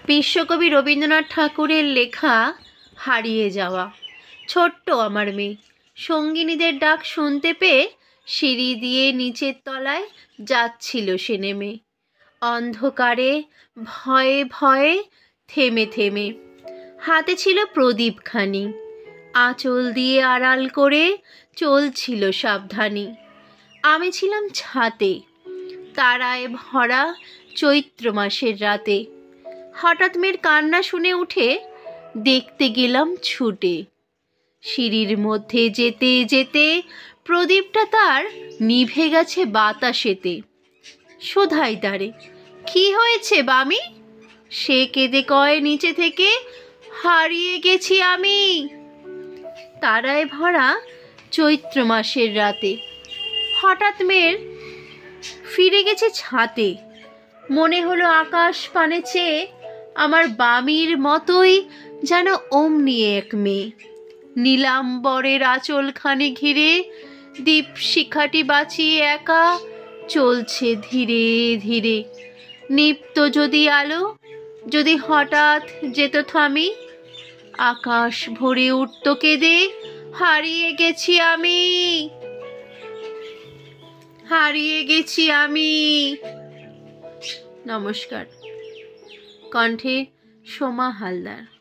বিশ্বকবি রবীন্দ্রনাথ ঠাকুরের লেখা হারিয়ে যাওয়া। ছোট্ট আমার মেয়ে সঙ্গিনীদের ডাক শুনতে পেয়ে সিঁড়ি দিয়ে নিচের তলায় যাচ্ছিল সে নেমে, অন্ধকারে ভয়ে ভয়ে থেমে থেমে। হাতে ছিল প্রদীপখানি, আঁচল দিয়ে আড়াল করে চলছিল সাবধানী। আমি ছিলাম ছাতে, তারায় ভরা চৈত্র মাসের রাতে। হঠাৎ মেয়ের কান্না শুনে উঠে দেখতে গেলাম ছুটে। সিঁড়ির মধ্যে যেতে যেতে প্রদীপটা তার নিভে গেছে বাতাসেতে। শোধাই তারে, কি হয়েছে বামি? সে কেঁদে কয় নিচে থেকে, হারিয়ে গেছি আমি। তারায় ভরা চৈত্র মাসের রাতে। হঠাৎ মেয়ের ফিরে গেছে ছাতে। মনে হলো আকাশ পানে চেয়ে আমার বামির মতোই যেন অমনি এক মেয়ে। নীলাম্বরের আঁচলখানি ঘিরে দীপ শিখাটি বাঁচিয়ে একা চলছে ধীরে ধীরে। নিপ্ত যদি আলো, যদি হঠাৎ যেত থামি, আকাশ ভরে উঠত কেঁদে, হারিয়ে গেছি আমি, হারিয়ে গেছি আমি। নমস্কার। কণ্ঠে সোমা হালদার।